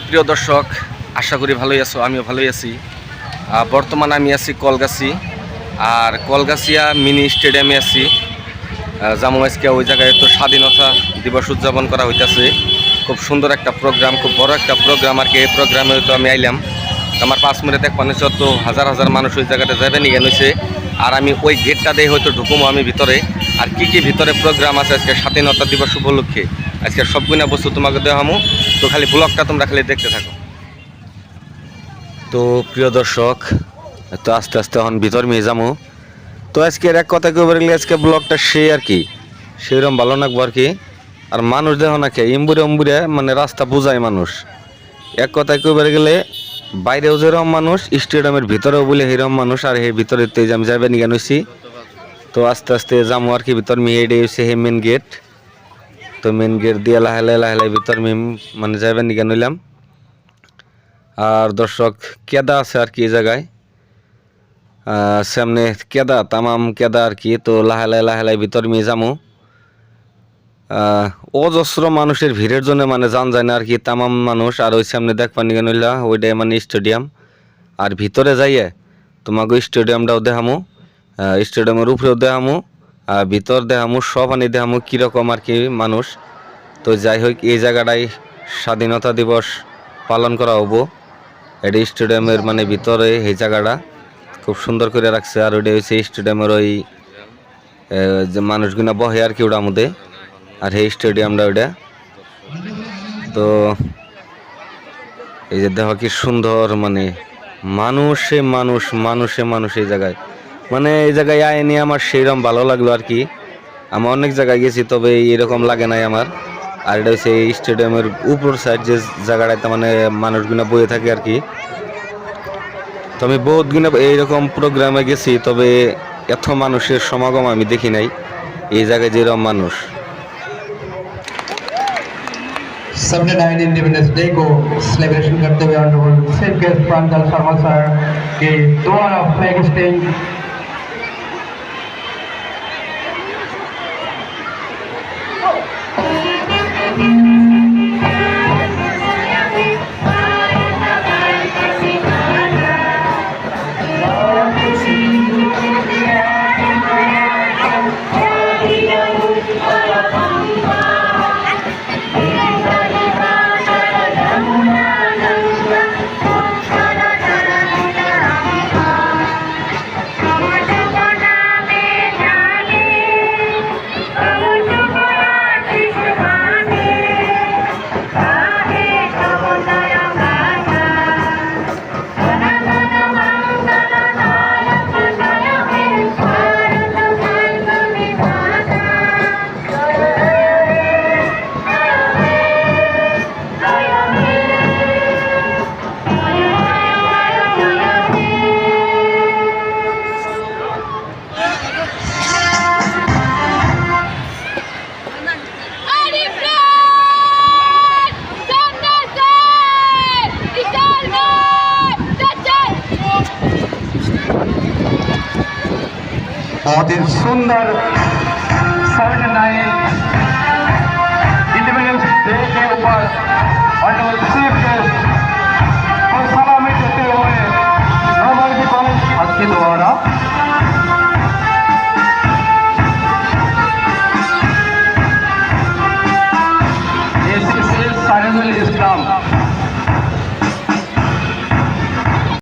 প্রিয় দর্শক, আশা করি ভালোই আছো, আমিও ভালোই আছি। বর্তমানে আমি আছি কলগাছি, আর কলগাছিয়া মিনি স্টেডিয়ামে আছি। জামু আজকে ওই জায়গায় তো স্বাধীনতা দিবস উদযাপন করা হইতেছে। খুব সুন্দর একটা প্রোগ্রাম, খুব বড় একটা প্রোগ্রাম আর কি। এই প্রোগ্রামে তো আমি আইলাম, আমার 5 মিনিট এক মানুষ তো হাজার হাজার মানুষ ওই জায়গাটা যাবে নিয়ে হয়েছে। আর আমি ওই গেটটা দিয়ে হয়তো ঢুকুমো আমি ভিতরে। আর কি কি ভিতরে প্রোগ্রাম আছে আজকে স্বাধীনতা দিবস উপলক্ষে, আজকে সবগুলো বস্তু তোমাকে দেওয়ামো। তো খালি ব্লগটা তোমরা খালি দেখতে থাকো। তো প্রিয় দর্শক, তো আস্তে আস্তে এখন ভিতর নিয়ে যাবো। তো আজকের এক কথা কেউ বললে আজকে ব্লগটা আর কি সেরকম ভালো লাগবো আর কি। আর মানুষ দেখো না কে ইম্বুরে উম্বুরে, মানে রাস্তা বুঝায় মানুষ। এক কথায় কেউ বেড়ে গেলে বাইরেও যেরকম মানুষ, স্টেডিয়ামের ভিতরেও বলে সেরকম মানুষ। আর সেই ভিতরে তো আমি যাবেন জ্ঞান হয়েছি। তো আস্তে আস্তে যাবো আর কি ভিতর মেয়ে এডে হচ্ছে হে মেন গেট। তো মেন গেট দিয়ে লাহে লাহে ভিতর মানে যাবেন জ্ঞান হইলাম। আর দর্শক কেদা আছে আর কি এই জায়গায়, সামনে কেদা তামাম কেদা আর কি। তো লাহে ভিতর নিয়ে যাবো। অজস্র মানুষের ভিড়ের জন্য মানে জান যায় না আর কি, তামাম মানুষ। আর ওই সামনে দেখবা নিয়ে নইলা ওইটাই মানে স্টেডিয়াম। আর ভিতরে যাইয়ে তোমাকে স্টেডিয়ামটাও দেখামো, স্টেডিয়ামের উপরেও দেখামো, ভিতর দেখামো, সব আনি দেখামো কীরকম আর কি মানুষ। তো যাই হোক, এই জায়গাটাই স্বাধীনতা দিবস পালন করা হবো। এটা স্টেডিয়ামের মানে ভিতরে এই জায়গাটা খুব সুন্দর করে রাখছে। আর ওইটা হচ্ছে স্টেডিয়ামের ওই যে মানুষগুলো বহে আর কি ওটার মধ্যে। আর এই স্টেডিয়ামটা ওইটা। তো এই যে দেখো কি সুন্দর, মানে মানুষে মানুষ এই জায়গায়। মানে এই জায়গায় আইনি আমার সেইরকম ভালো লাগলো আর কি। আমি অনেক জায়গায় গেছি, তবে এরকম লাগে নাই আমার। আর এটা হচ্ছে এই স্টেডিয়ামের উপর সাইড যে জায়গাটাতে মানে মানুষগুলো বয়ে থাকে আর কি। তো আমি বহুত গুলো এইরকম প্রোগ্রামে গেছি, তবে এত মানুষের সমাগম আমি দেখি নাই এই জায়গায় যেরকম মানুষ। 79 इंडिपेंडेंस डे को सेलिब्रेशन करते हुए ऑनरेबल चीफ गेस्ट प्रांजल शर्मा सर के द्वारा फ्लैग होस्टिंग बहुत ही सुंदर 79 इंडिपेंडेंस डे के ऊपर ऑनरेबल चीफ